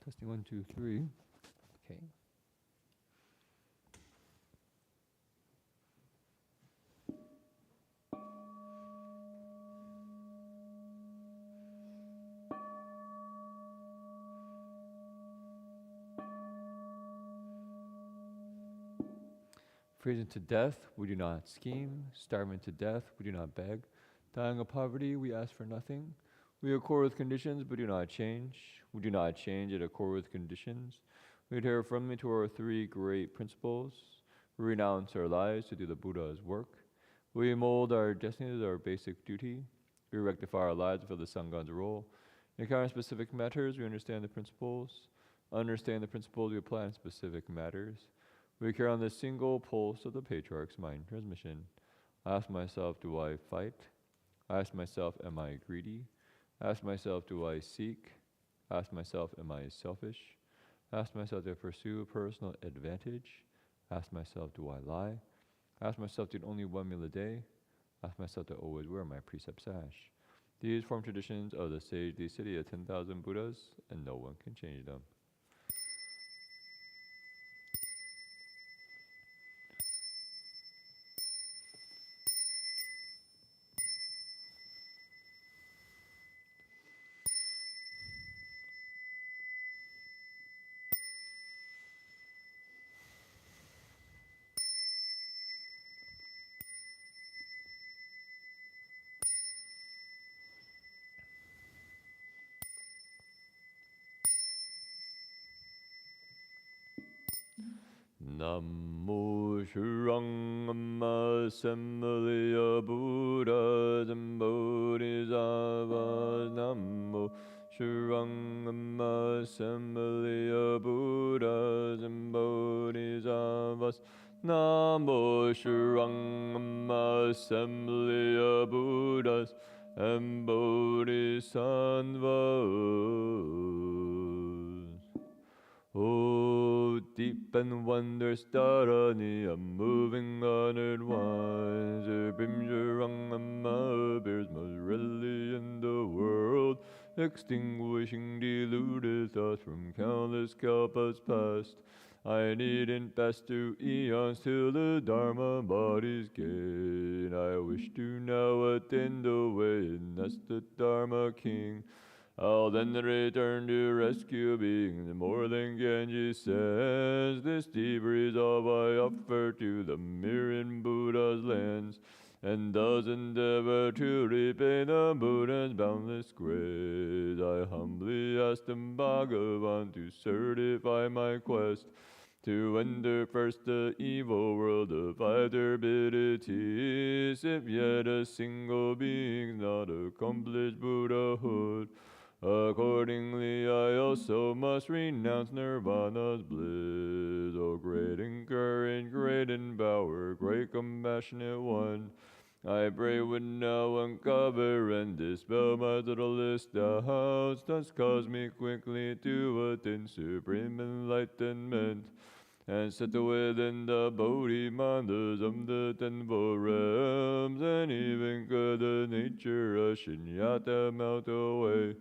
Testing 1, 2, 3. Okay. Freezing to death, we do not scheme. Starving to death, we do not beg. Dying of poverty, we ask for nothing. We accord with conditions, but do not change. We do not change yet accord with conditions. We adhere firmly to our three great principles. We renounce our lives to do the Buddha's work. We mold our destiny as our basic duty. We rectify our lives for the Sangha's role. In current specific matters, we understand the principles. Understand the principles, we apply in specific matters. We carry on the single pulse of the Patriarch's mind transmission. I ask myself, do I fight? I ask myself, am I greedy? I ask myself, do I seek? I ask myself, am I selfish? I ask myself, do I pursue personal advantage? I ask myself, do I lie? I ask myself, to eat only 1 meal a day? I ask myself to always wear my precept sash. These form traditions of the sage, the city of 10,000 Buddhas, and no one can change them. Namo Shurangama Assembly of Buddhas and Bodhisattvas. Namo Shurangama Assembly of Buddhas and Bodhisattvas. Namo Shurangama Assembly of Buddhas and Bodhisattvas. Oh, deep and wondrous Dharani, a moving honored ones, Bimjurangama appears most readily in the world, extinguishing deluded thoughts from countless kalpas past. I needn't pass through eons till the Dharma body's gain. I wish to now attain the way, and that's the Dharma King. I'll then return to rescue beings more than Genji says. This deep resolve I offer to the myriad Buddha's lands, and thus endeavor to repay the Buddha's boundless grace. I humbly ask the Bhagavan to certify my quest, to enter first the evil world of five turbidities, if yet a single being's not accomplished Buddhahood. Accordingly, I also must renounce nirvana's bliss. O great in courage, great in power, great compassionate one, I pray would now uncover and dispel my littlest doubts, thus cause me quickly to attain supreme enlightenment, and set within the Bodhi mandas of the tenfold realms, and even could the nature of Shunyata melt away,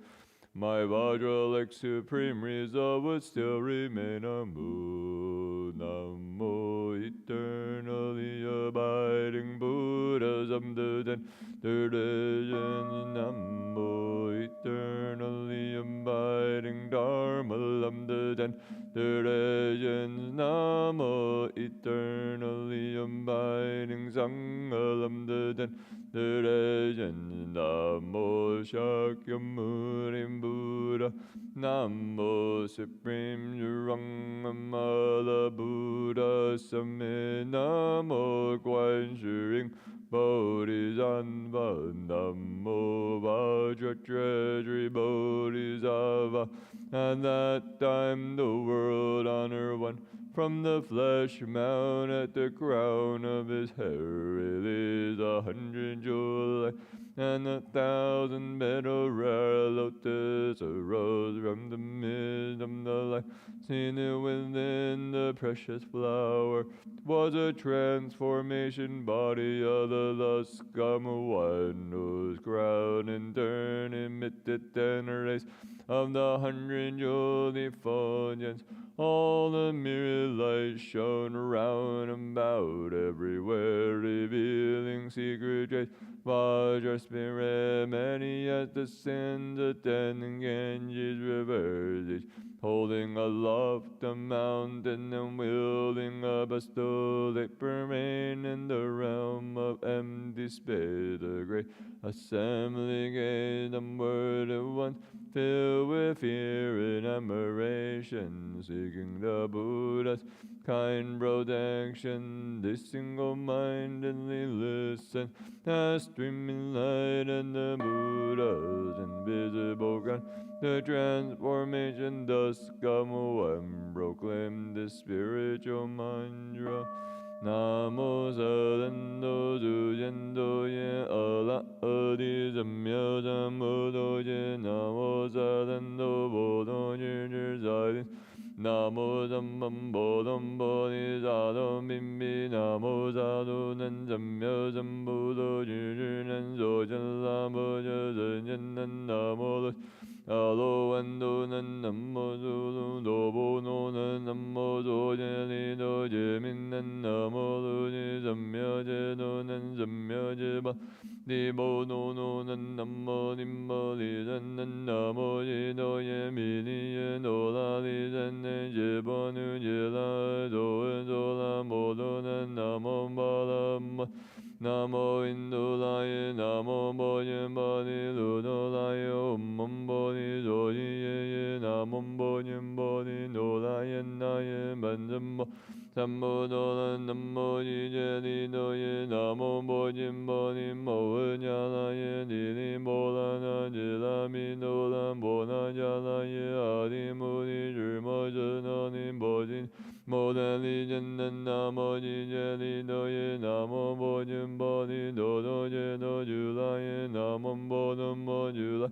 my Vajra-like supreme resolve would still remain unmoved. Namo eternally abiding Buddhas of the ten traditions. Namo eternally abiding Dharma of the ten traditions. Namo eternally abiding Sangha of the ten traditions. Namo Shakyamuni Buddha. Namo Supreme Jurangama Buddha Summit. Namo Quan Shuring Bodhisattva. Namo Vajra Treasury Bodhisattva. At that time the world honor one from the flesh mount at the crown of his hair release 100 jewel, and 1,000 metal rare lotus arose from the midst of the light. Seen it within the precious flower was a transformation body of the lust scum, one whose crown in turn emitted 10 rays of the 100 jewel worldly funyuns. All the myriad lights shone round about, everywhere revealing secret trace. Vajra spirit, many as the sins attending Ganges rivers, each holding aloft a mountain and wielding a bestow. They remain in the realm of empty space, a great assembly gazed and word at once, filled with fear and admiration, seeking the Buddha's kind protection. They single-mindedly listen, the streaming light and the Buddha's invisible ground. The transformation thus come and proclaim the spiritual mantra. Namo Sadando Jujendo Ye Allah Adi Samya Sambuddho Ye Namo Sadando Bodho Jirjir Silence. Namo Sambam Bodham Bodhisattva Bimbi. Namo Sadhu Nan Samya Sambuddho Jirjir Nan Sojan Lama Jasanyan Nan Namo Alo Ando Nan Namo Sulu Dobo No Nan Namo Sojali Do Jimin Nan Namo Luni Samya Jedo Nan Samya Jeba Nibo No No Nan Namo Nimbo Li San Nan Namo Jido Ye Mili Ye No La Li San Nan Jebo Nu Jila Do E Do La Modo Nan Namo Balam Namo Indulaye Namo Bodhin Bodhi Ludolaye Om Bodhi Zoji Ye Namo Bodhin Bodhi Nolaye Naye Banzambo Sambo Dolan Namo Jijeli Doye Namo Bodhin Bodhi Moe Nyalaye Dili Bolana Jilami Dolan Bona Jalaye Adi Muni Jirmo Janani Bodhin Modali Jannan Namo Jijeli Doye Namo Bodhin Bodhi Dodo Jedo Julaye Namam Bodham Bodhula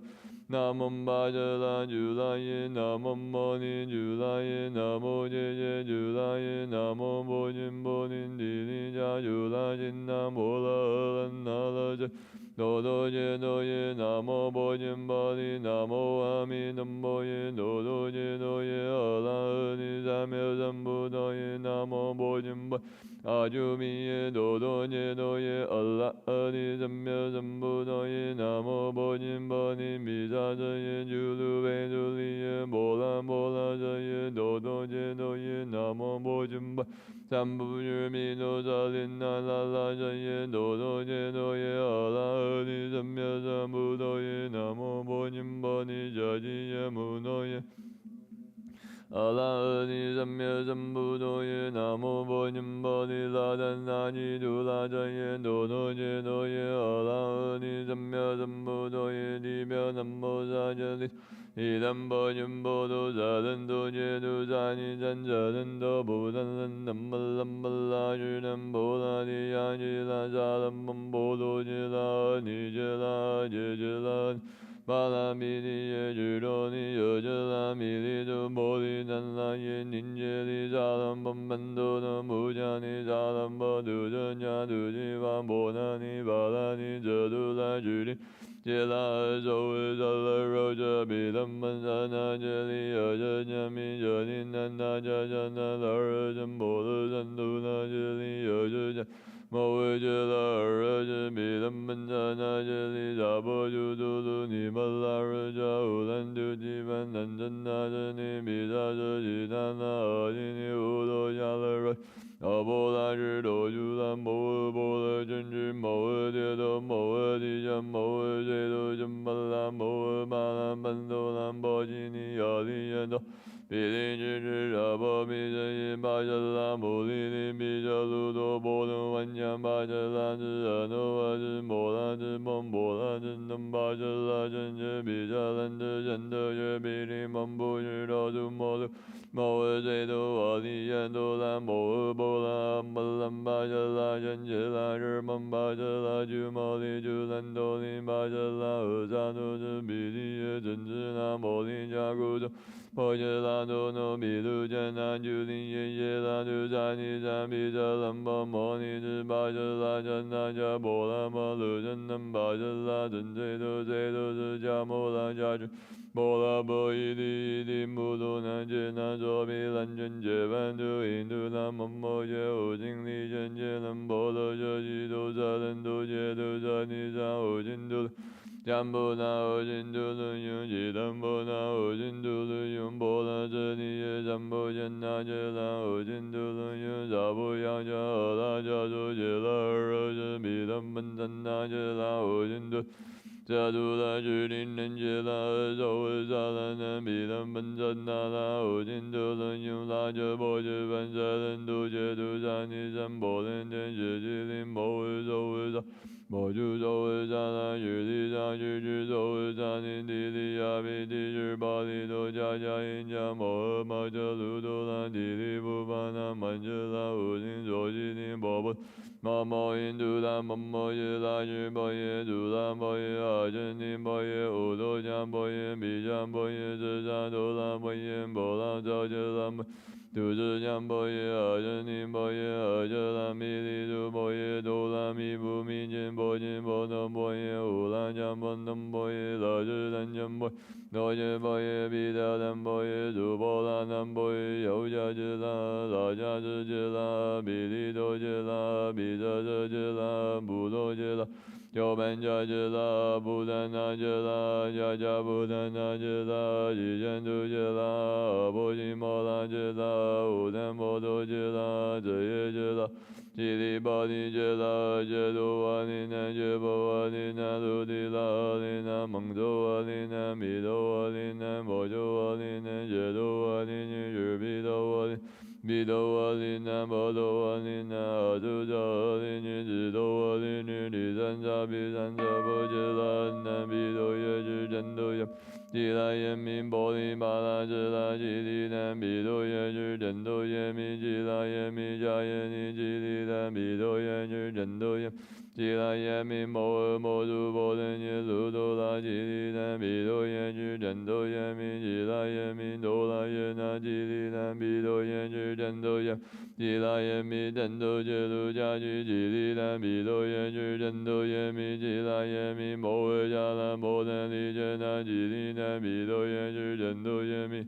Namam Bajala Julaye Namam Bodhi Julaye Namo Jeje Julaye Namo Bodhin Bodhin Dili Ja Julajin Namo La Nala Dodo Jedo Ye Namo Bodhin Bodhi Namo Aminam Boye Dodo Jedo Ye Allah Nizamya Zambudo Ye Namo Bodhin Bodhi Ajumiye Dodo Jedo Ye Allah Nizamya Zambudo Ye Namo Bodhin Bodhi Mizaja Ye Julu Veduli Ye Bola Bola Ye Dodo Jedo Ye Namo Bodhin Bodhi Sambu Yurmi No Zalin Na La La Ye Dodo Jedo Ye Allah Nizamya Zambudo Ye Namo Bodhin Bodhi Jaji Ye Muno Ye Allah Nizamya Zambudo Ye Namo Bodhin Bodhi Ladan Nani Dula Ye Dodo Jedo Ye Allah Nizamya Zambudo Ye Dibya Namo Zajali Idam Bodhin Bodo Zadan Do Jedu Zani Zanjadan Do Budan Nambalam Bala Judam Bola Diyajila Zalam Bodo Jila Nijila Jijila Bala Mili Ye Juroni Yojala Mili Do Boli Nanla Ye Ninjeli Zalam Bambando No Mujani Zalam Bodu Janya Dujiva Bonani Balani Jadula Judi Jela Zoe Zala Roja Bilam Manzana Jeli Yajami Jani Nana Jajana Lara Jambola Zandula Jeli Yaja Moe Jela Raja Bilam Manzana Jeli Zabo Judulu Nimala Raja Ulandu Jivan Nanjana Jani Bizaja Jidana Adini Udo Jala Raja Abola Jido Jula Moe Bola Jinji Moe Dido Moe Dija Moe Jedo Jambala Moe Bala Bandola Bojini Yali Yendo Bili Jiji Rabo Bija Bajala Muli Bija Ludo Bodo Wanya Bajala Jano Aji Mola Jibon Bola Jindam Bajala Jinji Bija Landa Janda Jabiri Mambo Jido Jumodu Moe Jedo Ali Yendo La Moe Bola Ambalam Bajala Janjila Jerman Bajala Jumali Julandoli Bajala Uzano Jabili Janjila Moli Jagujo Pojala No Bilu Jana Juli Yela Duzani Zambi Jalamba Moni Bajala 拉真那迦波拉摩罗真南巴真拉真这都是迦摩拉迦真。波拉波伊利伊利摩多南揭那卓比兰真揭班都印度南摩摩揭欧经利真揭南波罗遮西都萨人都揭都萨尼萨欧经都。占卜那欧经都论用吉丹波那欧经都论用波那遮尼耶占卜见那揭那欧经都论用萨布扬迦阿拉迦周揭那尔遮比丹本赞那揭那欧经都。迦图拉居林人揭那尔周尔萨拉南比丹本赞那拉欧经都论用拉遮波揭班萨人都揭都萨尼三波人天揭吉林摩尔周尔萨。摩住周尔萨拉居利萨居居周尔萨尼地利亚比地居巴利多迦迦因迦摩尔玛遮鲁多拉地利布巴那曼遮拉乌金卓西尼波波。摩摩印度拉摩摩耶拉居波耶杜拉波耶阿真尼波耶乌多迦波耶比迦波耶遮迦多拉波耶波拉扎遮拉波。都是将波耶阿真尼波耶阿遮拉米利苏波耶多拉米布米金波金波那波耶乌拉将波那波耶拉遮丹将波罗耶波耶比达丹波耶苏波拉南波耶尤迦遮拉拉迦遮遮拉比利多遮拉比遮遮遮拉布多遮拉。有本迦遮拉布丹那遮拉迦迦布丹那遮拉吉坚都遮拉阿波吉摩拉遮拉乌丹波多遮拉遮耶遮拉吉利巴利遮拉遮多瓦利那遮波瓦利那卢迪拉阿利那蒙多瓦利那米多瓦利那摩多瓦利那遮多瓦利那遮比多瓦利。比多瓦利那波多瓦利那阿祖扎阿利尼智多瓦利尼第三扎比三扎波遮拉那比多耶智真多耶吉拉耶米波利巴拉遮拉吉利那比多耶智真多耶米吉拉耶米迦耶尼吉利那比多耶智真多耶。吉拉耶米摩尔摩祖波人耶苏多拉吉利那比多耶智真多耶米吉拉耶米多拉耶那吉利那比多耶智真多耶。吉拉耶米真多耶鲁迦吉吉利那比多耶智真多耶米吉拉耶米摩尔迦拉摩那利迦那吉利那比多耶智真多耶米。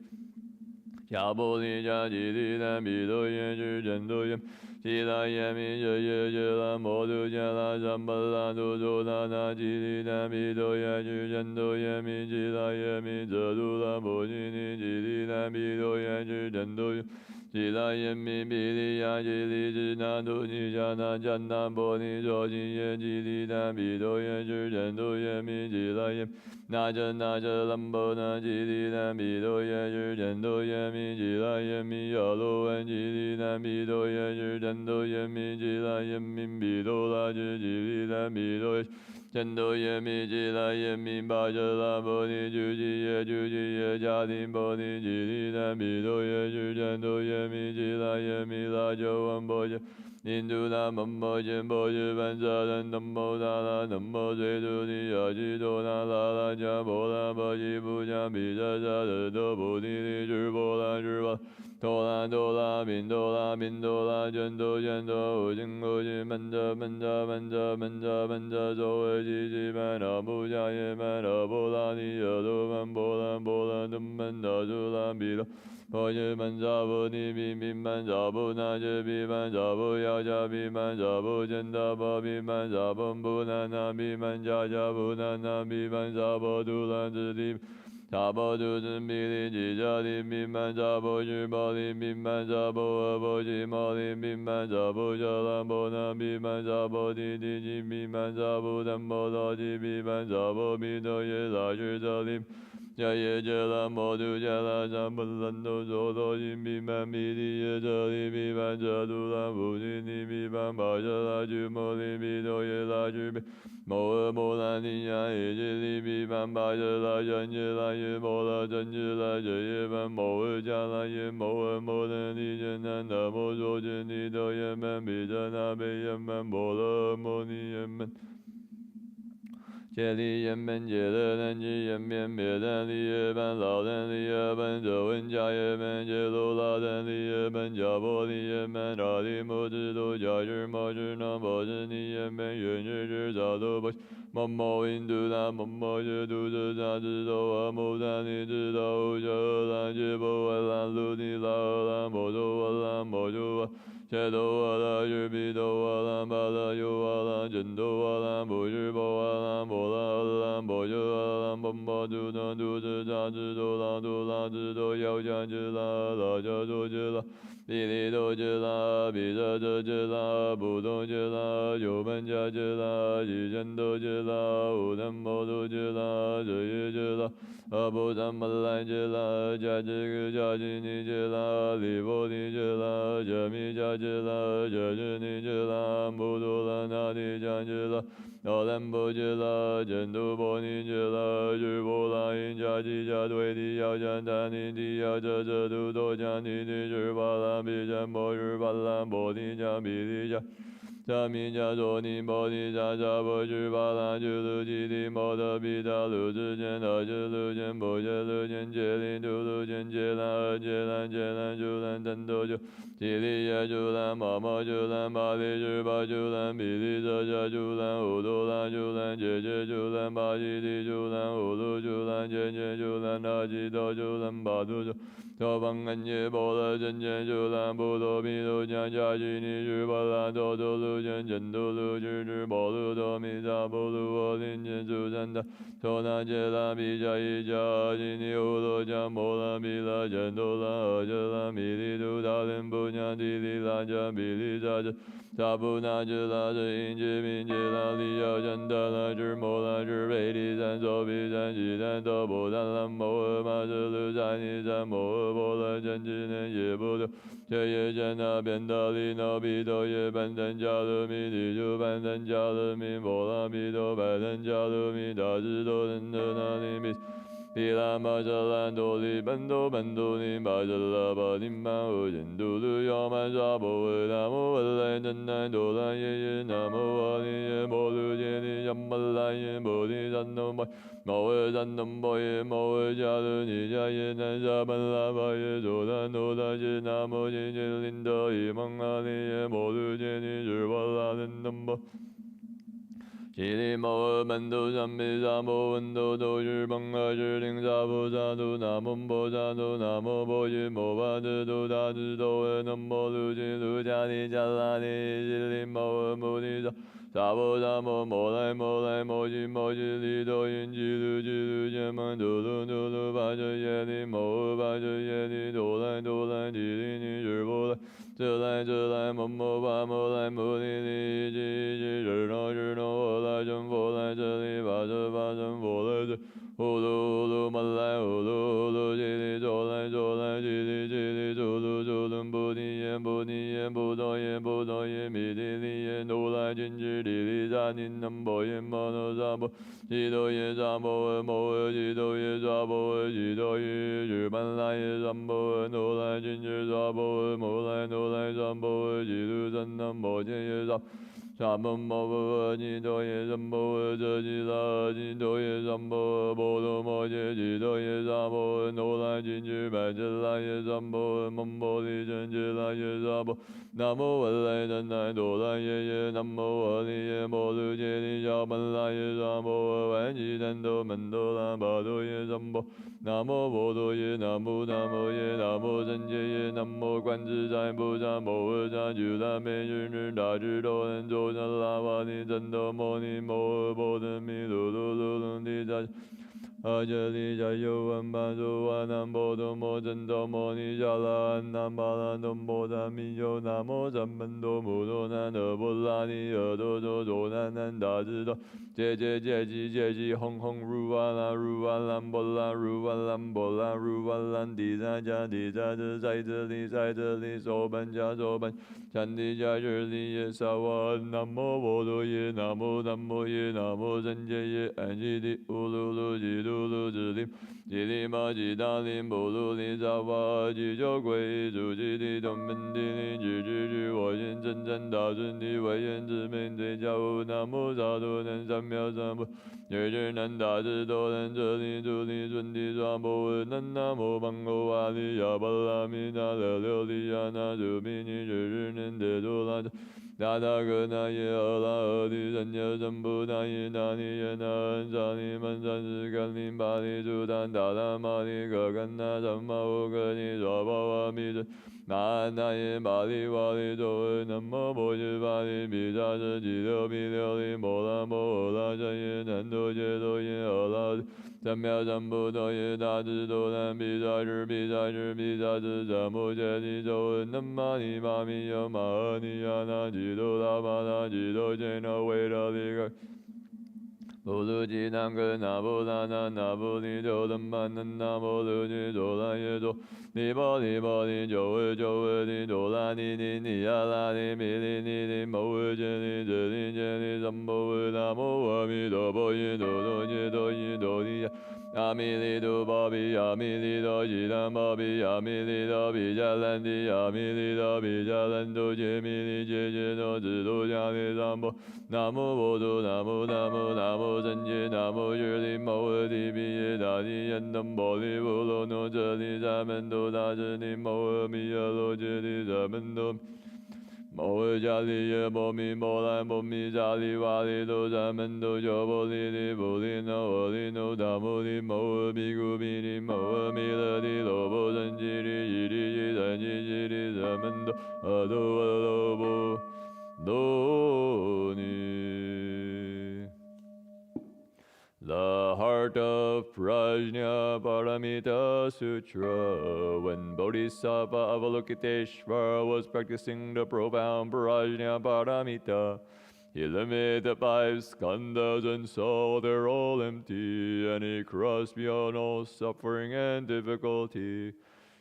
迦波利迦吉利那比多耶智真多耶。吉拉耶米遮耶遮拉摩杜迦拉三巴拉杜苏拉那吉利那比多耶智真多耶米吉拉耶米遮杜拉波吉尼吉利那比多耶智真多耶。吉拉耶米比利亚吉利智那杜尼迦那迦那波尼卓吉耶吉利那比多耶智真多耶米吉拉耶。那遮兰波那吉利那比多耶智真多耶米吉拉耶米亚罗文吉利那比多耶智真多耶米吉拉耶米比多拉智吉利那比多耶真多耶米吉拉耶米巴遮拉波尼主吉耶迦丁波尼吉利那比多耶智真多耶米吉拉耶米拉遮万波耶。印度那摩摩揭波揭班萨人南摩达拉南摩最度尼亚吉多那拉拉迦波拉波吉布迦比迦迦的多菩提利智波拉智波。多拉多拉宾多拉宾多拉真多真多无尽无尽曼扎曼扎曼扎曼扎曼扎周尔吉吉曼那布迦耶曼那波拉尼亚多曼波拉波拉登曼达苏拉比拉。波耶曼扎波尼比比曼扎波那揭比曼扎波亚迦比曼扎波真达波比曼扎波布那那比曼迦迦波那那比曼扎波杜兰智利。扎波杜真比利吉迦利比曼扎波智波利比曼扎波阿波吉摩利比曼扎波迦拉波那比曼扎波提提吉比曼扎波丹波罗吉比曼扎波比多耶拉智扎利。迦耶遮拉摩杜迦拉萨波兰多娑罗吉比曼比利耶遮利比曼遮杜拉布吉尼比曼巴遮拉居摩利比多耶拉居比。摩尔摩拉尼亚耶吉利比曼巴遮拉真耶拉耶摩拉真耶拉遮耶曼摩尔迦拉耶摩尔摩那尼真那那摩娑真尼多耶曼比遮那贝耶曼摩勒摩尼耶曼。戒律严本戒乐难知严变别单理业本老单理业本则文家业本戒罗拉单理业本加波理业本大理摩知多加日摩知能波知尼业本愿日知扎多波摩摩印度那摩摩耶度这扎知多阿摩达尼知道无遮拉戒波阿拉鲁尼拉拉摩多阿拉摩多阿切多阿拉日比多阿拉巴拉尤阿拉真多阿拉摩日波阿拉摩拉阿拉摩尤阿拉摩摩度那度这扎知多拉知多要加知拉拉加多知拉比利多知拉比扎这知拉不多知拉有本加知拉一真多知拉无能摩多知拉这也知拉阿波萨摩来知拉加知个加知尼知拉利波尼知拉加米加知拉加知尼知拉摩多拉那提加知拉奥兰波知拉真多波尼知拉日波拉因加吉加对地要加达尼地要这度多加尼地日巴拉比加摩日巴拉摩尼加比利加加米加多尼摩尼加加波日巴拉居鲁基地摩德比达鲁之间的之鲁间波杰鲁间杰林图鲁间杰兰尔杰兰杰兰朱兰等多就吉利耶朱兰玛玛朱兰巴利日巴朱兰比利这加朱兰乌多拉朱兰杰杰朱兰巴吉地朱兰乌鲁朱兰杰杰朱兰那吉多朱兰巴杜朱多邦安耶波罗真杰朱兰布多比鲁加加吉尼日巴拉多多鲁间真多鲁支支波鲁多米扎波鲁我林间朱赞达托那杰拉比加伊加吉尼乌罗加摩拉比拉真多拉阿杰拉米利杜达林布加迪利拉加比利扎这扎布那杰拉这因杰宾杰拉利亚真达拉之摩拉之贝利赞索比赞吉赞多波赞拉摩尔马这鲁扎尼赞摩尔波拉真之年也不得这也真那边达利那比多也班赞加勒米地就班赞加勒米摩拉比多班赞加勒米大智多人的那里米比拉玛扎兰多利班多班多尼巴扎拉巴尼玛欧真多鲁要曼扎波维那摩文来真南多拉耶耶那摩瓦尼耶摩鲁杰尼亚玛来耶摩尼赞诺巴摩尔赞诺巴耶摩尔加勒尼加耶南沙班拉巴耶佐丹多拉杰那摩杰杰林德伊蒙阿尼耶摩鲁杰尼日瓦拉人能巴吉利摩尔本都三比萨摩文都都日邦阿日灵萨婆萨都那摩婆萨都那摩婆耶摩巴智都大智都尔那摩鲁吉鲁加尼加拉尼吉利摩尔摩尼萨萨婆萨摩摩来摩来摩吉摩吉利多因吉鲁吉鲁杰曼都鲁都鲁巴哲耶利摩尔巴哲耶利多来多来吉利尼日波来这来摩摩巴摩来摩尼利吉吉日诺日诺我来真佛来这里巴这巴真佛来这呼噜呼噜玛来呼噜呼噜吉利左来吉利吉利主噜主噜不尼耶不尼耶不多耶不多耶米利利耶努来金吉利利扎尼南波耶摩诺扎波吉多耶扎摩尔摩尔吉多耶扎波尔吉多耶日本来耶扎波尔努来金吉扎波尔摩来努来扎波尔吉鲁真南摩羯耶扎萨摩摩波吉多耶萨摩尔这吉拉吉多耶萨摩尔波罗摩羯吉多耶萨摩尔努来金吉白吉拉耶萨摩尔蒙波利真吉拉耶萨摩南无文来真来多来耶耶南无阿利耶摩鲁杰利迦本来耶萨摩尔万吉真多门多拉巴多耶萨摩南无波多耶南无耶南无真耶耶南无观自在菩萨摩诃萨俱大美日日大智多能周迦拉瓦尼真多摩尼摩诃波罗蜜噜噜噜噜地扎阿杰利迦尤万巴苏瓦南波多摩真多摩尼迦拉安南巴拉多摩达米尤南无三门多摩多南德波拉尼尔多多多南南大智多杰杰杰吉杰吉轰轰如瓦兰波拉如瓦兰波拉如瓦兰地在家地在这里手本加手本禅地加日里耶萨瓦南无波多耶南无耶南无真耶耶安吉地乌噜噜吉住路之力，吉利马吉大林波罗利萨瓦吉酒鬼主吉利东门地林之之之我心真真大顺地为愿之名对家无南无萨多南三藐三菩日日南大智多南遮利主利顺地娑婆南南无邦欧瓦利亚巴拉米达勒琉璃亚那主比尼日日南德多拉达达格那耶阿拉阿利三耶三菩那耶那尼耶那恩沙尼曼三世甘霖巴利主丹达达玛利格甘那萨玛乌格尼娑婆阿弥真那那耶巴利瓦利多南无波耶巴利比扎什吉留比留利摩拉摩拉迦耶南多耶多耶阿拉三藐三菩多耶大智多难比扎什比扎什比扎什萨摩揭利咒南玛尼玛咪哟玛阿尼亚那吉多拉巴那吉多杰那维拉利格波罗吉南格那波拉那那波利就登班南那波罗吉多拉耶多尼波尼波尼就维尼多拉尼尼尼亚拉尼米尼尼尼摩维杰尼杰尼杰尼三波维那摩阿弥陀佛耶多多耶多耶多尼亚阿弥利多巴比阿弥利多吉南巴比阿弥利多比迦兰迪阿弥利多比迦兰多杰弥利杰杰多智多迦利三波南无波多南无南无南无真耶南无日利摩诃提比耶大利耶南波利波罗诺遮利萨门多大智利摩诃弥耶罗揭利萨门多摩诃迦利耶波弥摩来波弥迦利瓦利多萨门多鸠波利利波利那波利那达摩利摩诃毗古毗利摩诃弥勒利罗波僧吉利伊利伊三吉吉利萨门多阿多阿罗波多尼。The Heart of Prajna Paramita Sutra. When Bodhisattva Avalokiteshvara was practicing the profound Prajna Paramita, he limited the 5 skandhas and saw they're all empty, and he crossed beyond all suffering and difficulty.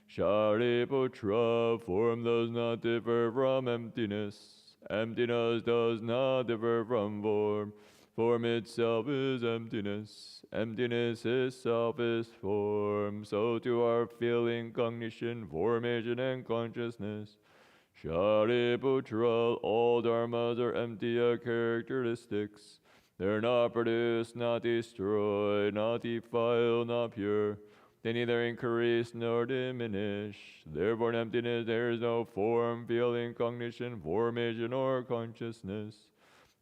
Shariputra, form does not differ from emptiness. Emptiness does not differ from form. Form itself is emptiness. Emptiness itself is form. So too are feeling, cognition, formation, and consciousness. Shariputra, all dharmas are empty of characteristics. They're not produced, not destroyed, not defiled, not pure. They neither increase nor diminish. Therefore in emptiness there is no form, feeling, cognition, formation, or consciousness.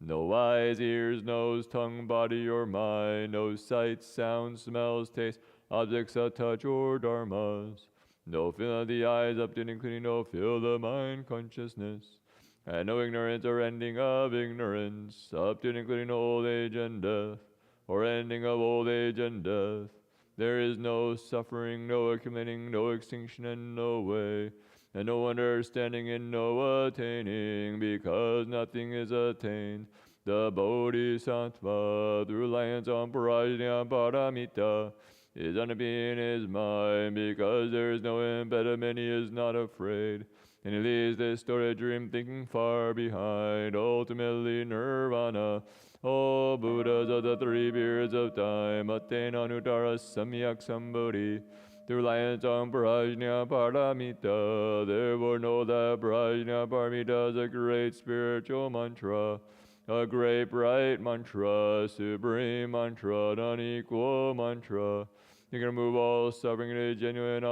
No eyes, ears, nose, tongue, body, or mind. No sight, sound, smells, taste, objects of touch, or dharmas. No feeling of the eyes up to and including no feel of the mind, consciousness. And no ignorance or ending of ignorance, up to and including old age and death, or ending of old age and death. There is no suffering, no accumulating, no extinction, and no way. And no understanding and no attaining, because nothing is attained. The Bodhisattva, through reliance on Prajna Paramita, is unhappy in his mind, because there is no impediment, he is not afraid. And he leaves this distorted dream thinking far behind, ultimately nirvana. All Buddhas of the 3 periods of time attain Anuttara Samyak Sambodhi. Through reliance on Prajna Paramita, therefore know that Prajna Paramita is a great spiritual mantra, a great bright mantra, supreme mantra, an unequal mantra. You can remove all suffering in a genuine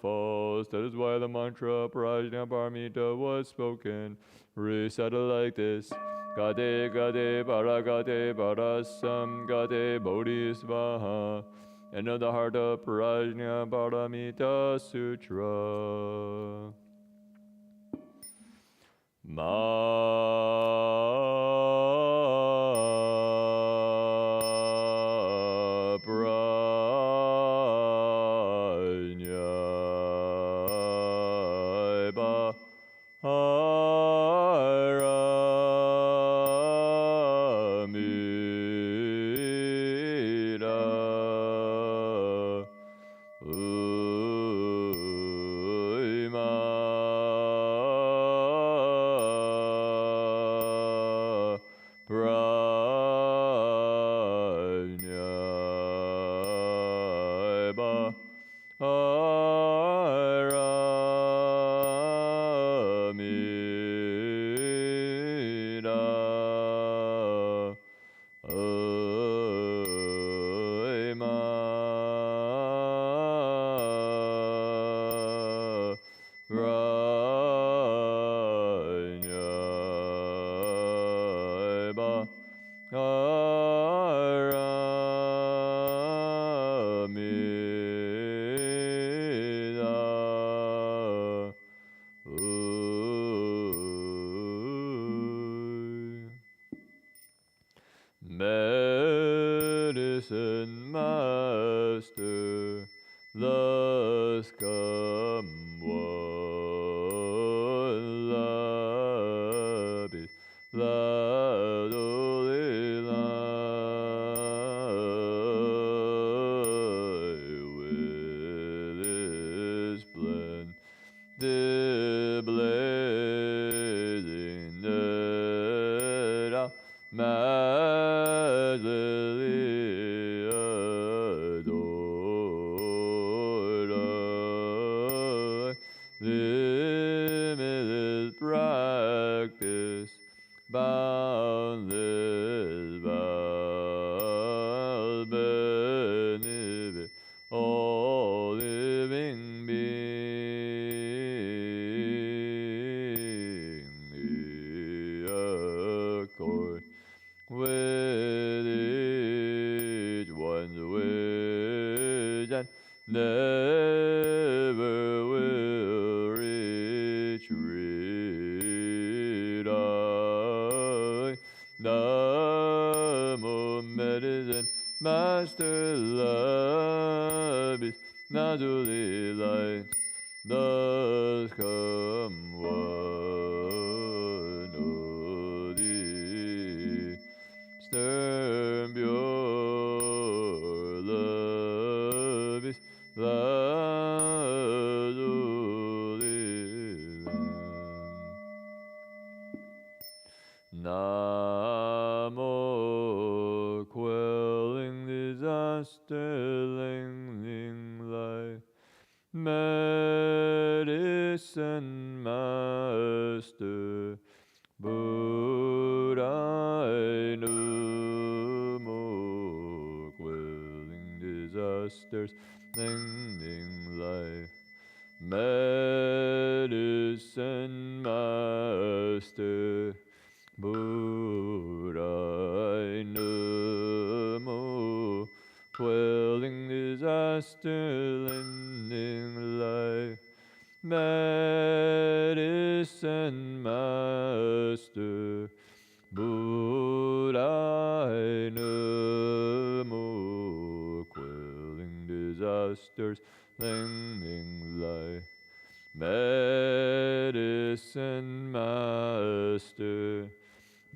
false. That is why the mantra Prajna Paramita was spoken, recited like this. Gate Gate Paragate Parasam Gate Bodhisvaha. And of the Heart of Prajna Paramita Sutra. Medicine master, thus come one lapis lazuli with his splendid blazing out madly adored, limitless practice, boundless vows, benefit all living being, accord with each one's wish, and never will retreat. Namo medicine master labis lazuli light, thus come one of thee, stern pure love is lazuli Namo quelling disaster, lengthening life, medicine master, Buddha Namo, quelling disasters, lengthening life, medicine master, Buddha Namo, quelling disaster, lending life, medicine master, Buddha Namo, quelling disasters, lending life, medicine master,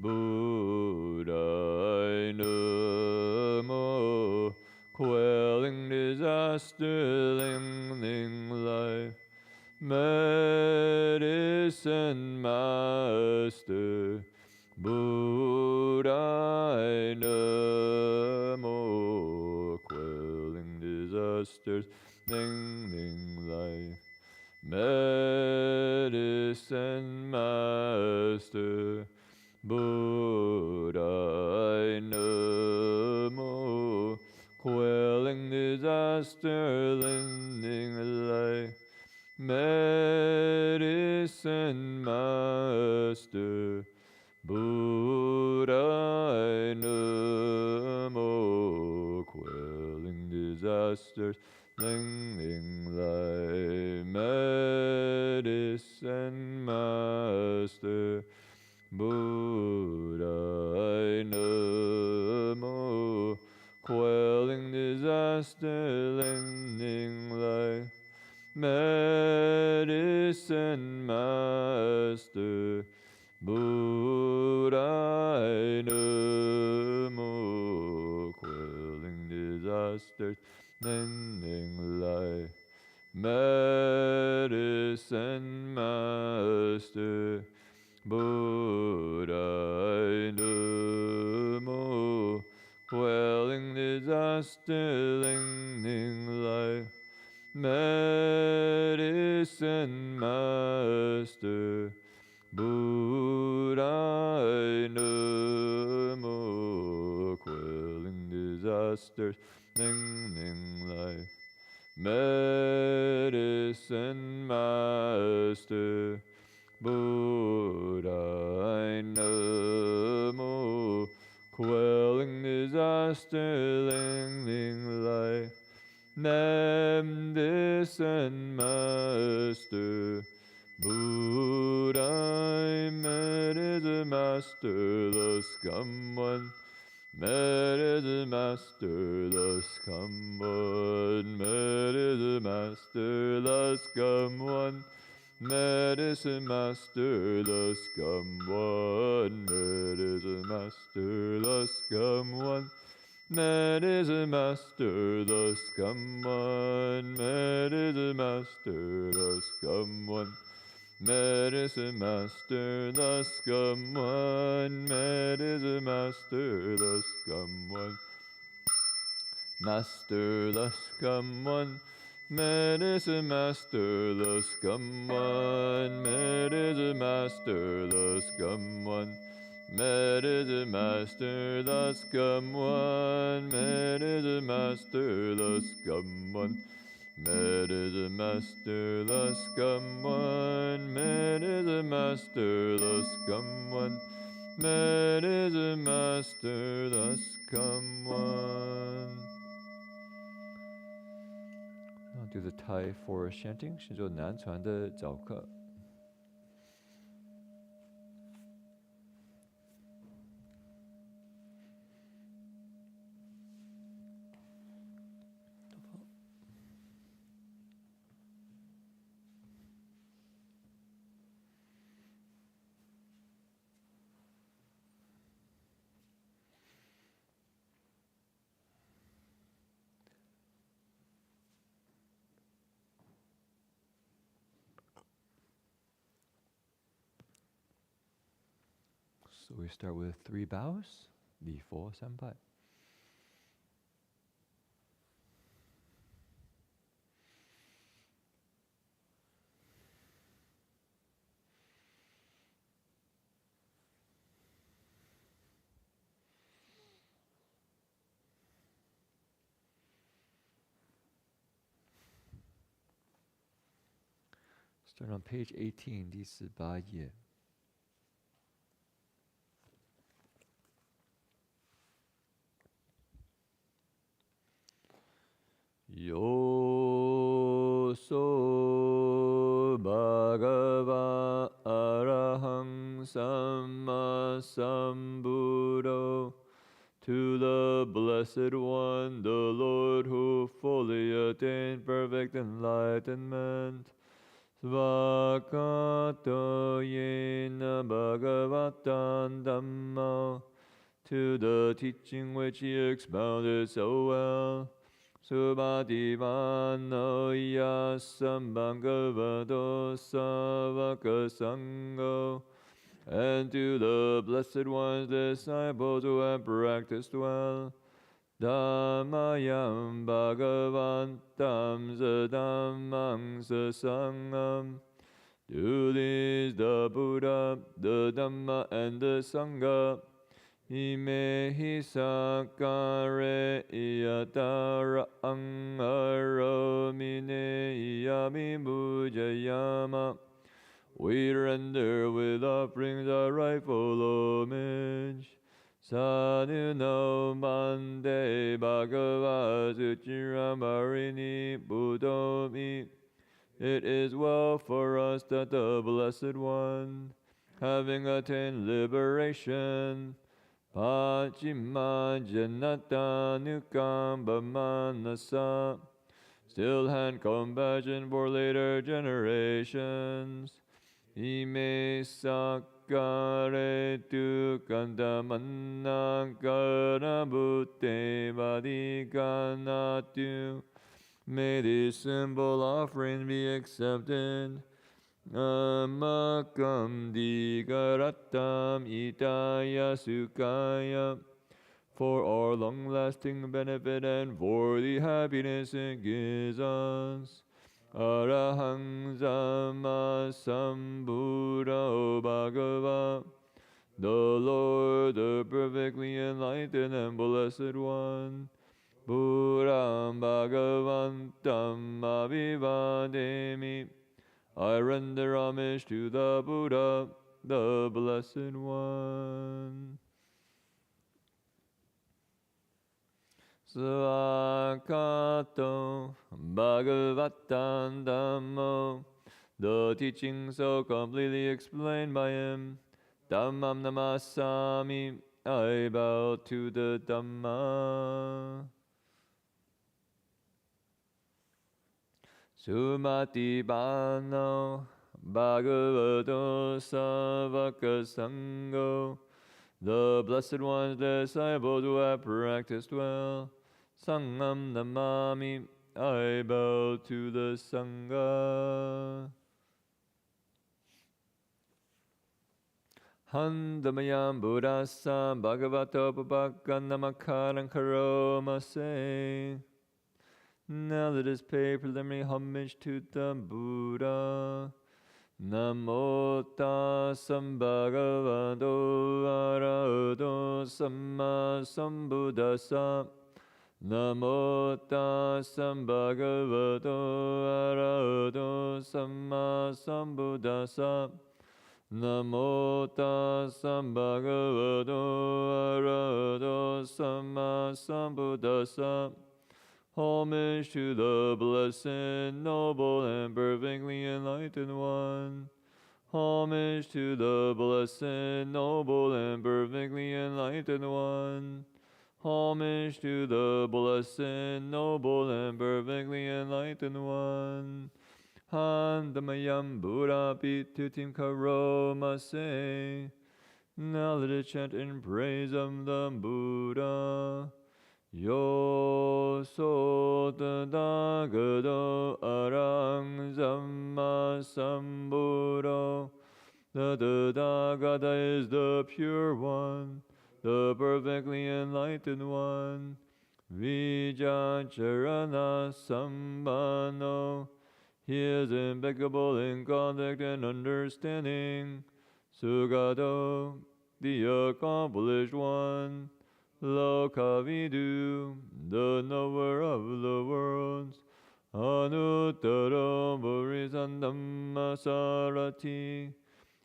Buddha Namo, quelling disaster, lending life, medicine master, Buddha Namo, quelling disasters, lending life, medicine master, Buddha Namo, quelling disaster, lending life, medicine master, Buddha Namo, quelling disasters, lending life, medicine master, Buddha Namo, quelling disaster, lending life, medicine master, Buddha Namo, quelling disasters, lending life, medicine master, Buddha Namo, quelling disaster, lending life, medicine master, Buddha Namo, quelling disasters, lending life, medicine master, Buddha Namo, quelling disaster, ling ling lai. Nam descend master, Buddha met is a master, the scum one. Met is a master, the scum one. Met is a master, the scum one. Medicine master, the scum one. Medicine master, the scum one. Medicine master, the scum one. Medicine master, the scum one. Medicine master, the scum one. Medicine master, the scum one. Master, the scum one. Medicine master, the scum one. Medicine master, the scum one. Medicine master, the scum one. Medicine master, the scum one. Medicine master, the scum one. Medicine master, the scum one. Medicine master, the scum one. I'll do the Thai forest chanting, 是做南传的早课。So we start with 3 bows, 礼佛3拜。Start on page 18, 第18页。Yoso Bhagava Arahang Sammasambuddho. To the Blessed One, the Lord who fully attained perfect enlightenment. Svakato yena Bhagavatam Dhammo. To the teaching which he expounded so well. Subhadivano yasam bhagavato savaka sangho. And to the Blessed One's disciples who have practiced well. Dhammayam bhagavantam sadhammang sasangham. To these the Buddha, the Dhamma, and the Sangha. Imehi sakare iyatara angaromine iyami mujayama. We render with offerings our rightful homage. Sadhu no mande bhagava suchiramarini buddhomi. It is well for us that the Blessed One, having attained liberation, Pachima Janata Nukamba Manasa, still had compassion for later generations. Ime Sakare Tu Kandamanna Karabute Vadikanatu. May this simple offering be accepted. Amakam digaratam itaya sukaya. For our long-lasting benefit and for the happiness it gives us. Arahang Samma Sambuddho Bhagava. The Lord, the perfectly enlightened and blessed One. Buddham Bhagavantam Abhivademi. I render homage to the Buddha, the Blessed One. Svakato Bhagavatam Dhammo. The teaching so completely explained by him. Dhammam namasami. I bow to the Dhamma. Sumati Bano Bhagavato Savaka Sangho. The Blessed One's disciples who have practiced well. Sangam Namami. I bow to the Sangha. Handamayam Buddhasa Bhagavato Pabhakanamakaran Karomase. Now let us pay preliminary homage to the Buddha. Namo Tassam Bhagavato Arahato Samma Sambuddhassa. Namo Tassam Bhagavato Arahato Samma Sambuddhassa. Namo Tassam Bhagavato Arahato Samma Sambuddhassa. Homage to the blessed, noble, and perfectly enlightened one. Homage to the blessed, noble, and perfectly enlightened one. Homage to the blessed, noble, and perfectly enlightened one. Handamayam Buddha Pitutim Karomase. Now let us chant in praise of the Buddha. Yo so tadagado arang samma sambuddho. The Tathagata is the pure one, the perfectly enlightened one. Vijacharana sambhano. He is impeccable in conduct and understanding. Sugata, the accomplished one. Lokavidu, the knower of the worlds. Anuttaro Burisandhamma Sarati.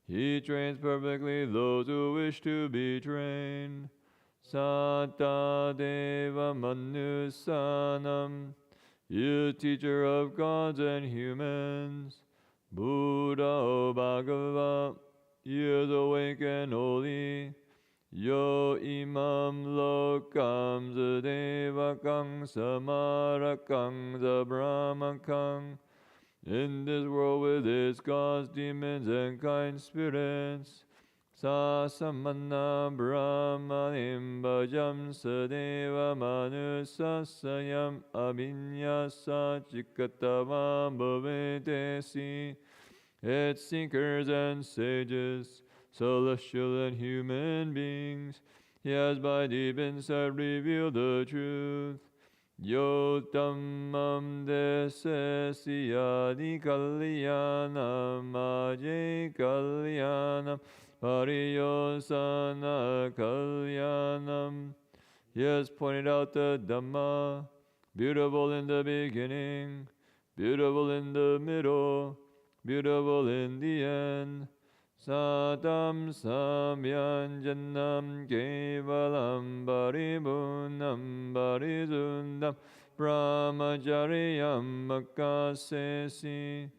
He trains perfectly those who wish to be trained. Satta Deva Manusanam. You teacher of gods and humans. Buddha Bhagava. He is awake and holy. Yo imam lokam zadevakang samarakang zabrahmakang. In this world with its gods, demons, and kind spirits. Sa samana brahmanim bhajam sadeva manusasayam abhinyasa chikatavam bhavetesi. Its seekers and sages, celestial and human beings, he has by deep insight revealed the truth. Yo dhammam desesiyadi kalyanam aje kalyanam pariyosana kalyanam. He has pointed out the Dhamma, beautiful in the beginning, beautiful in the middle, beautiful in the end. Sadam samyanjanam kevalam paribunam parizundam brahmacharyam makasesi.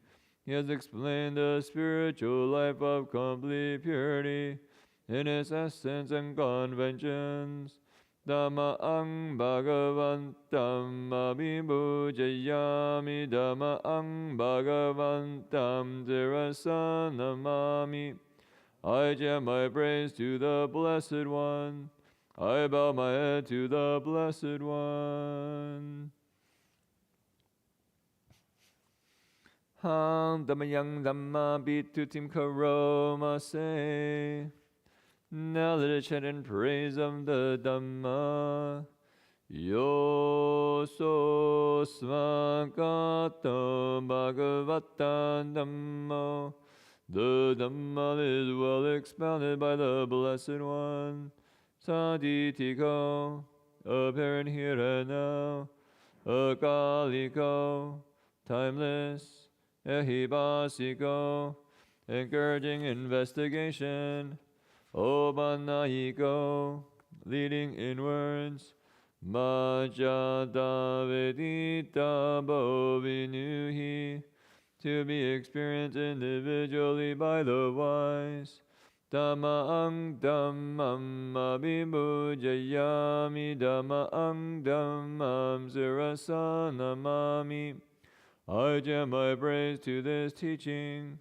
He has explained the spiritual life of complete purity in its essence and conventions. Dhammang bhagavantam abhibhujayami. Dhammang bhagavantam tirasanamami. I chant my praise to the Blessed One. I bow my head to the Blessed One. Hang Dhammayang Dhamma Bitutim Karomase. Now let us chant in praise of the Dhamma. Yo so svakato bhagavata Dhammo. The Dhamma is well expounded by the Blessed One. Saditiko, apparent here and now. Akaliko, timeless. Ehibasiko, encouraging investigation. Obanayiko, leading inwards. Majjata Vedita Bhovinuhi, to be experienced individually by the wise. Dhammang dhammam abhibhujayami, dhammang dhammam sirasa namami. I jam my praise to this teaching.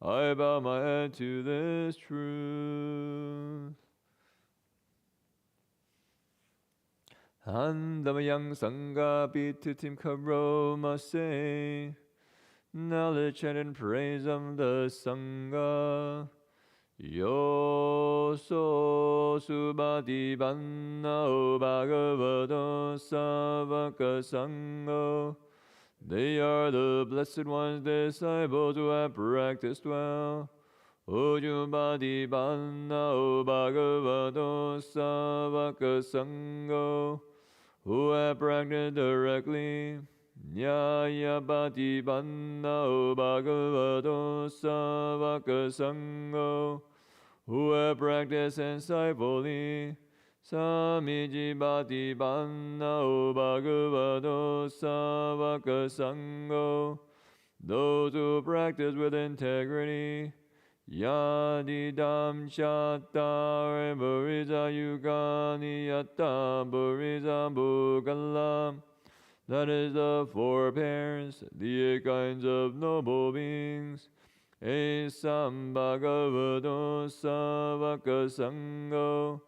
I bow my head to this truth. Handamayang sangha bitutim karomase. Knowledge and praise of the sangha. Yoso subhati banna bhagavato savaka sangho. They are the blessed ones, disciples who have practiced well. Ojubhati banna bhagavato savaka sangho, who have practiced directly. Nyayabhati banna bhagavato savaka sangho, who have practiced insightfully. Samiji bhati banna bhagavato savaka sangho, those who practice with integrity. Yadidam shatta buriza yugani yatta buriza bhugalam. That is the four pairs, the 8 kinds of noble beings. Esam bhagavato savaka sangho.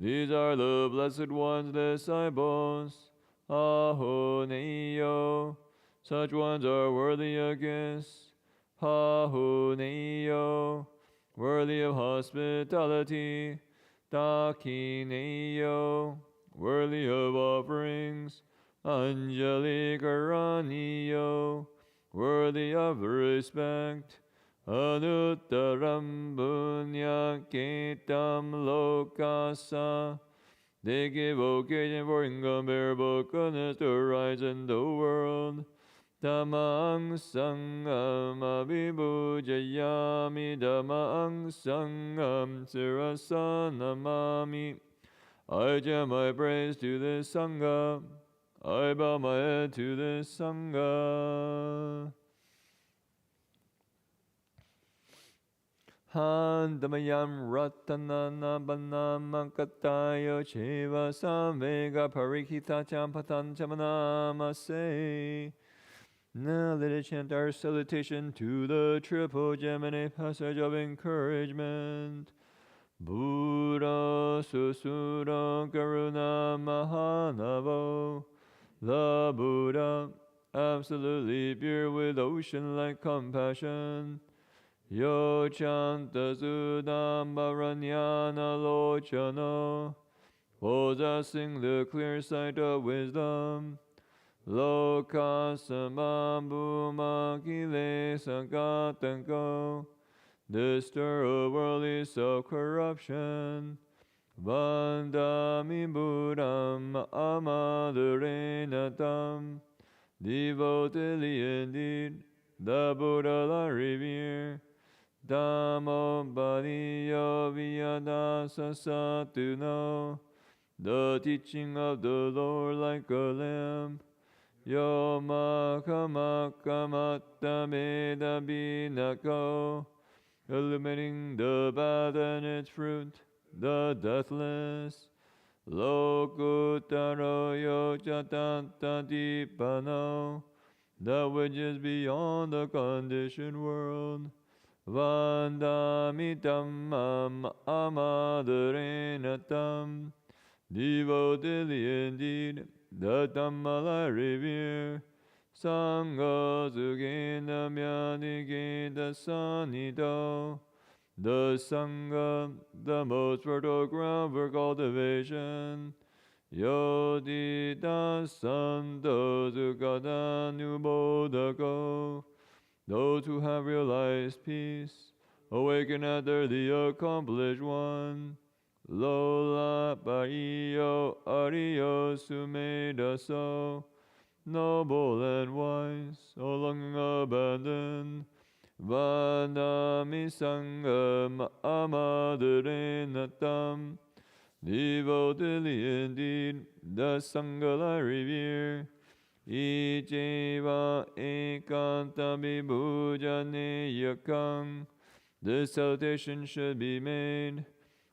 These are the blessed ones, disciples. Ahoneyo. Such ones are worthy of gifts. Pahuneyo, worthy of hospitality. Dakineyo, worthy of offerings. Anjali Karaniyo, worthy of respect. Anuttaram Bunya Ketam Lokasa, they give occasion for incomparable goodness to arise in the world. Dhammang sangham abhibhujayami, dhammang sangham sirasa namami. I jam my praise to this sangha. I bow my head to this sangha. Handamayam ratanana bannamakatayo cheva samvega parikita champatan chamanamase. Now let us chant our salutation to the triple gem and a passage of encouragement. Buddha Susura Karuna Mahanavo. The Buddha, absolutely pure with ocean-like compassion. Yo chanta Sudam Baranyana Lochano, possessing the clear sight of wisdom. Lokasamabhuma kilesa gatanko, destroyer of worldly self-corruption. Vandami Buddham Amadurenatam, devotedly indeed, the Buddha I revere. Dhammo Badiyo Viyadasa Satuno, the teaching of the Lord like a lamp. Yoma Kamakamatta Meda Binako, illuminating the path and its fruit, the deathless. Lokutaro Yochatanta Dipano, that which is beyond the conditioned world. Vandamitam Amadurenatam, devotedly indeed, the Dhamma I revere. Sangha Sugena Myanigeta Sanido, the Sangha, the most fertile ground for cultivation. Yodita Santo Sukata Nubodhako, those who have realized peace, awaken after the accomplished one. Lola Pariyo Ariyo Sumedaso, noble and wise, so long abandoned. Vandami Sangam Amadurenatam, devotedly indeed, the Sangha I revere. Ijeva ekanta vibhujane yakang. This salutation should be made.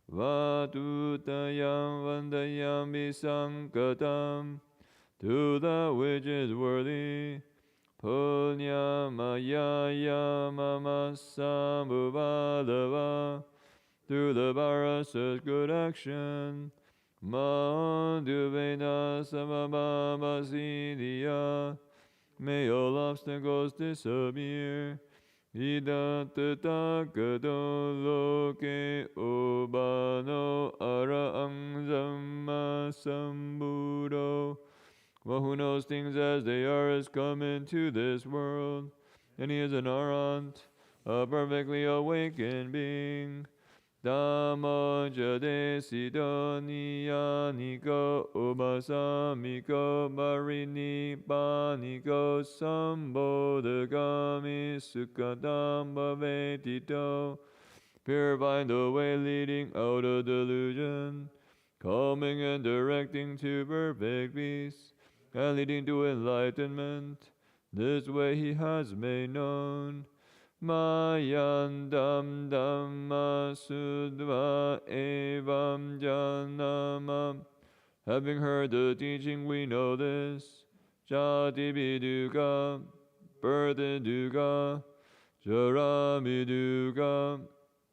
Vatutayam vandayam visankatam. To that which is worthy. Punyamayaya mama sambhuvadava. Through the Varasa's good action. Madhuvena samabhavasiddhya. May all obstacles disappear. Ida tatagato loke ubano arahang zamma sambuddho. Well, who knows things as they are has come into this world, and he is an arahant, a perfectly awakened being. Dhamma jadesido niyaniko upasamiko marinippaniko sambodhagami sukhatam bhavetito. Purifying the way leading out of delusion, calming and directing to perfect peace, and leading to enlightenment. This way he has made known. Mayandam Dhamma Sudva Evam Janama. Having heard the teaching, we know this. Jati Viduka, birth and dukkha. Jara Viduka,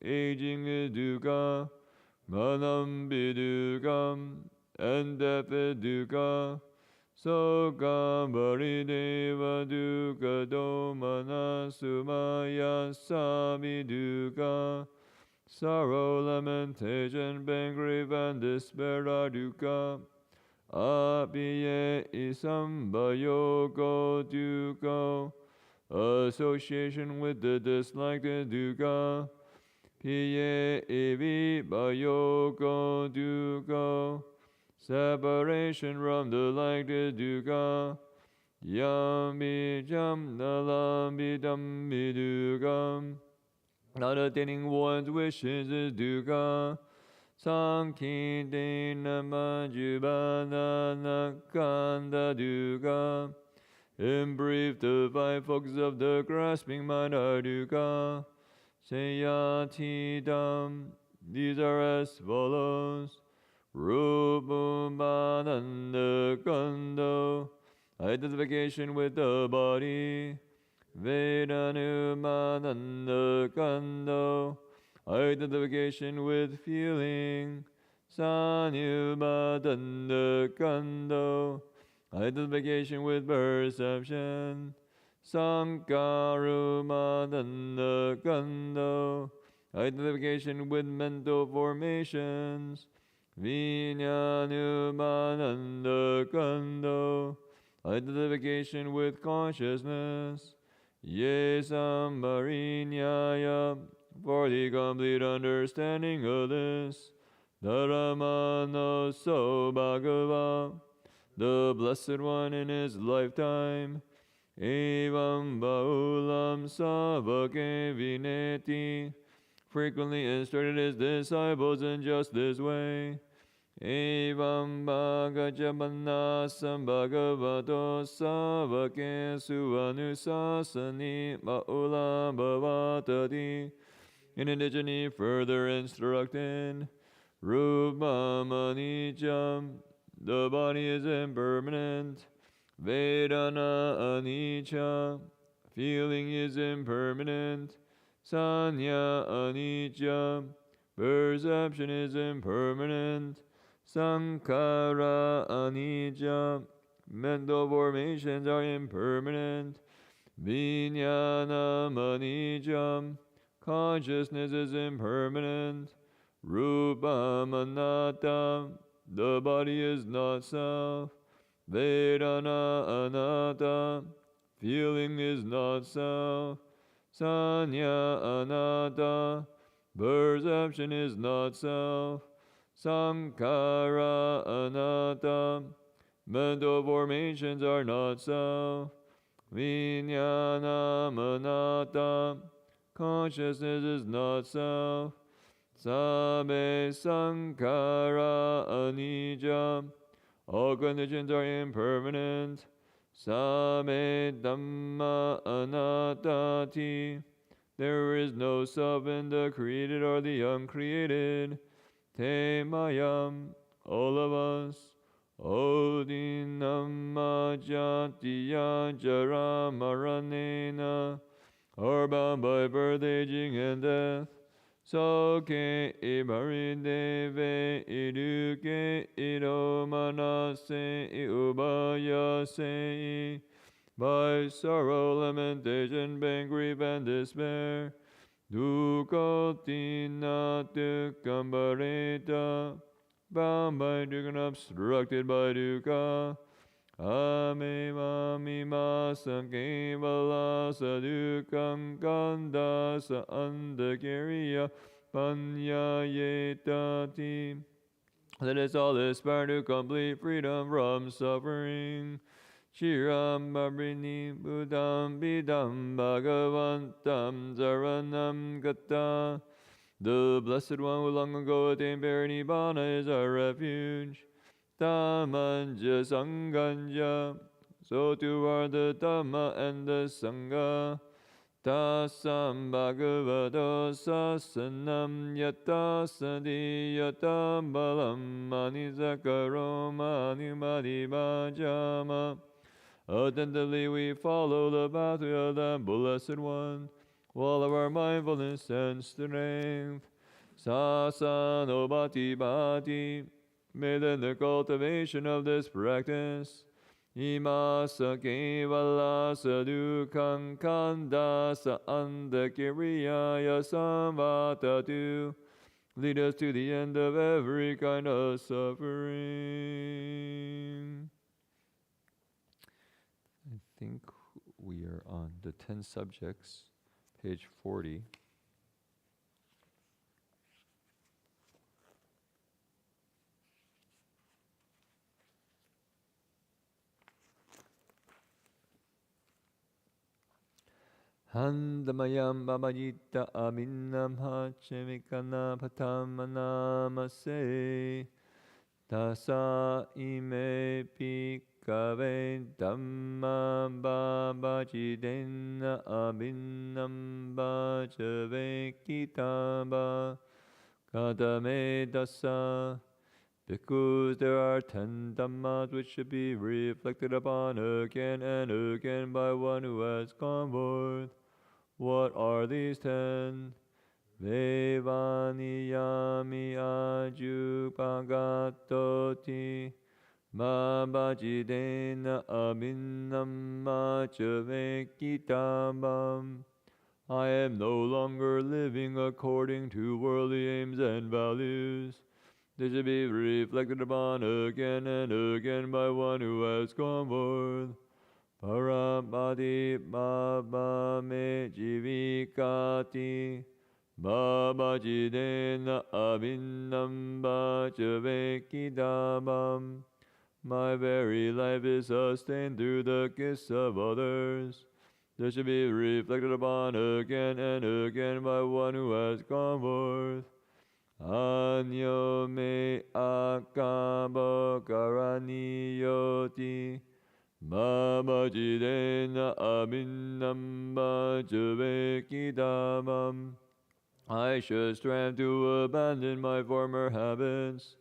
aging is dukkha. Manam Viduka, and death is dukkha. Sokam Varideva Dukkha Domana Sumaya Savidukkha. Sorrow, lamentation, pain, grief, and despair are dukkha. Apiye isambayoko dukkha. Association with the disliked is dukkha. Piye evi bayoko dukkha. Separation from the like is dukkha. Yambi jam nalambi dambi dukkha. Not attaining one's wishes is dukkha. Sankirtena majubana nakanda dukkha. In brief, the five forks of the grasping mind are dukkha. Seyatidam. These are as follows. Rupumananda Kando, identification with the body. Vedanumananda Kando, identification with feeling. Sanyumadanda Kando, identification with perception. Sankarumadanda Kando, identification with mental formations. Vijnanumananda Kando, identification with consciousness. Yesambarinyaya, for the complete understanding of this. Dharamana so Bhagava, the Blessed One in his lifetime. Evam Baulam Savake Vineti, frequently instructed his disciples in just this way. Evam bhagajamanasam bhagavato savake suanusasani maulam bhavatati. In addition, he further instructed, Rupam the body is impermanent. Vedana anicca, feeling is impermanent. Sanya anicca, perception is impermanent. Sankhara anicca, mental formations are impermanent. Vijnana anicca, consciousness is impermanent. Rupam anatta, the body is not self. Vedana anatta, feeling is not self. Sanya anatta, perception is not self. Sankhara anatta, mental formations are not self. Vijnana anatta, consciousness is not self. Sabe Sankara Anija. All conditions are impermanent. Sabe Dhamma Anattati. There is no self in the created or the uncreated. Te Mayam, all of us. Odinamma Jatiya Jara Maranena. Are bound by birth, aging, and death. Soke ibarideve iduke idomanase iubayase. By sorrow, lamentation, pain, grief, and despair. Dukkhatina dukkhambarita. Bound by dukkha and obstructed by dukkha. Ame mami masa kevala sa dukkam kanda sa andakariya panyayetati. Let us all aspire to complete freedom from suffering. Shiram Babrini Buddham Bidam Bhagavantam Saranam Gata. The Blessed One who long ago attained Parinibbana is our refuge. Dhammanja Sanghanja. So too are the Dhamma and the Sangha. Tasam Bhagavato Sasanam Yata Sadi Yata Balam Manizakaro Manimadi Bhajama. Attentively we follow the pathway of the Blessed One, all of our mindfulness and strength. Sasano Bhati Bhati. May then the cultivation of this practice, Imasa Kevala Sadukang Kanda Sa Andakiriyaya Samvatatu, lead us to the end of every kind of suffering. I think we are on the 10 subjects, page 40. Handamayam babajita aminam hachemikana patamanamase. Tasa ime pikave dhamma babajidena aminam bhajave kitaba. Kadame dasa. Because there are 10 Dhammas which should be reflected upon again and again by one who has gone forth. What are these 10? Vevani yami ajupagatoti mabajidena aminam machavekitabam. I am no longer living according to worldly aims and values. They should be reflected upon again and again by one who has gone forth. Parapati Baba me jivikati Baba jidena abhinam bhajavekidabam. My very life is sustained through the kiss of others. They should be reflected upon again and again by one who has gone forth. Anyo me akabo karaniyoti Baba jidena aminam bhajavekidamam. I should strive to abandon my former habits.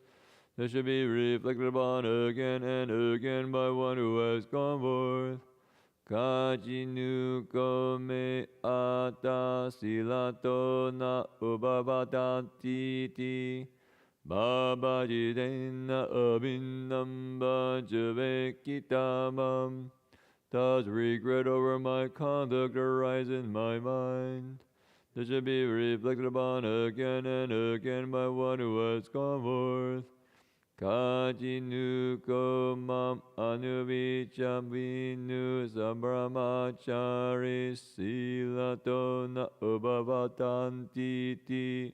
They should be reflected upon again and again by one who has gone forth. Kajinu kome ata silato na ubhavadatiti Baba jidena abhinam bhajavekidamam. Does regret over my conduct arise in my mind? They should be reflected upon again and again by one who has gone forth. Kajinu komam anuvicham vinu sambrahmachari silato na ubhavatantiti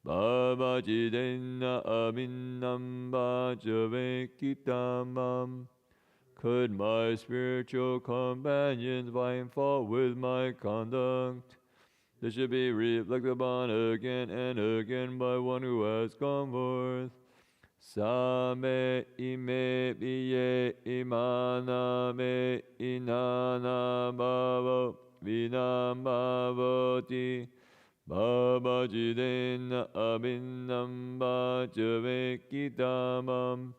Baba jidena aminam bhajavekidamam. Could my spiritual companions find fault with my conduct? This should be reflected upon again and again by one who has gone forth. Same ime biye imana me inana bhavo vinam bhavoti bhava jidena abhinam bhajavekitamam.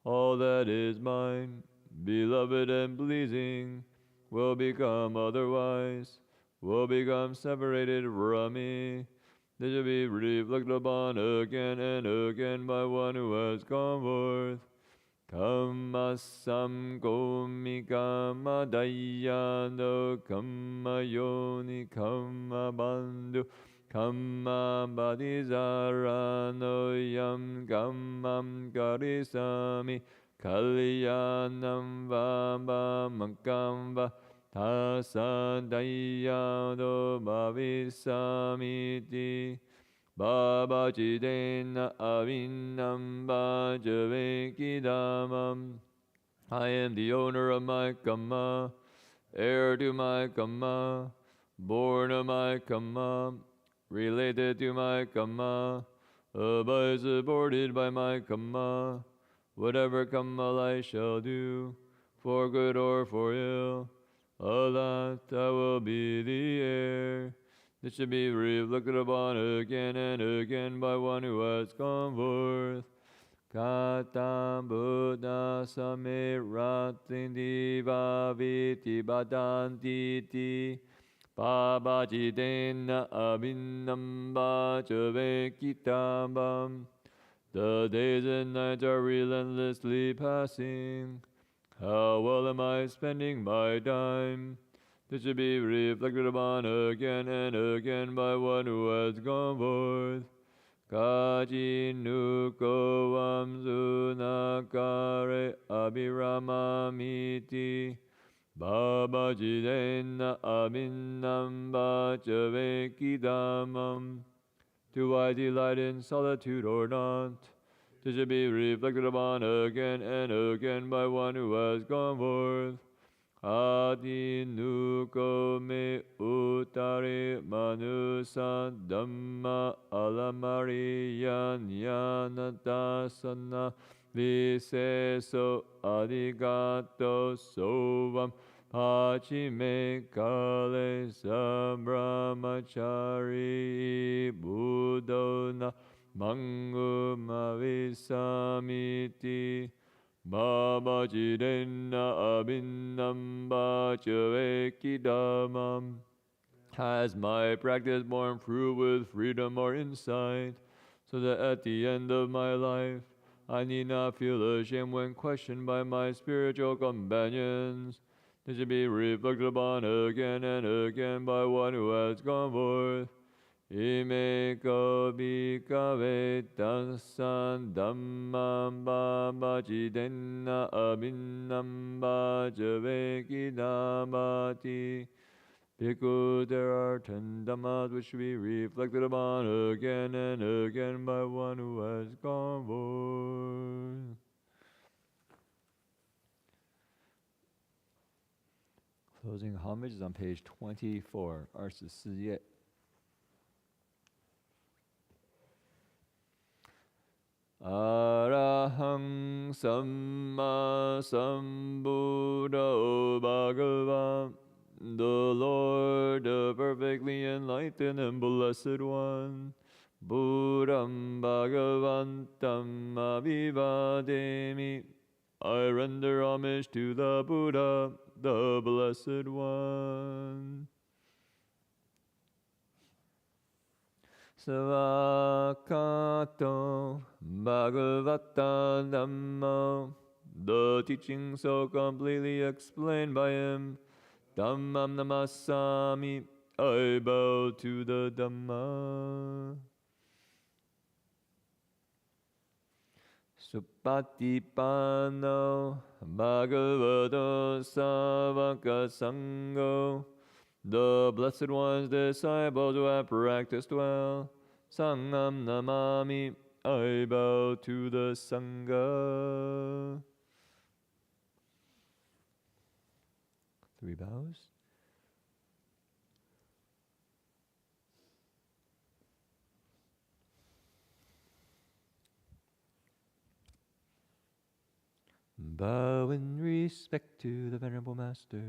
All that is mine, beloved and pleasing, will become otherwise, will become separated from me. They shall be reflected upon again and again by one who has gone forth. Kamma samgomi kamma dayano kamma yoni kamma bandhu kamma badizarano yam kammam karisami kalyanam vamba mankamba tasadayano bhavisamiti Baba Jidena Avinam Bhajavenkidamam. I am the owner of my Kamma, heir to my Kamma, born of my Kamma, related to my Kamma, abide supported by my Kamma. Whatever Kamma I shall do, for good or for ill, Allah, I will be the heir. This should be reflected upon again and again by one who has gone forth. Katam Buddha Samiratin Divaviti Badantiti Pabajidena Abhinam Bhajavekitabam. The days and nights are relentlessly passing. How well am I spending my time? This should be reflected upon again and again by one who has gone forth. Kaji nukovam sunakare abhiramamiti Baba jidena abhinam bhajavenkidamam. Do I delight in solitude or not? This should be reflected upon again and again by one who has gone forth. Adi nuko me utare manusa dhamma alamariya nyanatasana viseso adigato sovam pachime kale sabramachari buddhona mangumavisamiti Baba Jidena Abhinam Bhajavenkidamam. Has my practice borne fruit with freedom or insight, so that at the end of my life I need not feel ashamed when questioned by my spiritual companions? This should be reflected upon again and again by one who has gone forth. Ime kabikave tasan dhammam babajidena abhinam bhajavenkidamati. Because there are 10 dhammas which should be reflected upon again and again by one who has gone forth. Closing homage is on page 24, Arsa Siye. Arahang Samma Sambuddho Bhagavan, the Lord, the perfectly enlightened and blessed one. Buddham Bhagavantam Abhivademi. I render homage to the Buddha, the blessed one. Savakato Bhagavata Dhammo, the teaching so completely explained by him. Dhammam Namasami, I bow to the Dhamma. Supatipano Bhagavato Savaka Sangho, the Blessed One's disciples who have practiced well. Sangham Namami, I bow to the Sangha. 3 bows. Bow in respect to the Venerable Master.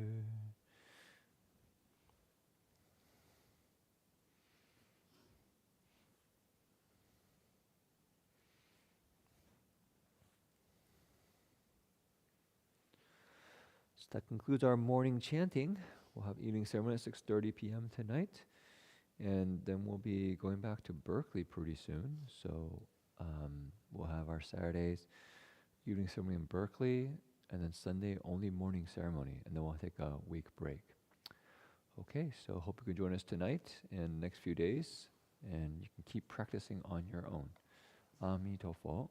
So that concludes our morning chanting. We'll have evening ceremony at 6:30 p.m. tonight. And then we'll be going back to Berkeley pretty soon. So we'll have our Saturdays evening ceremony in Berkeley, and then Sunday only morning ceremony. And then we'll take a week break. Okay, so hope you can join us tonight and next few days. And you can keep practicing on your own. Amitofo.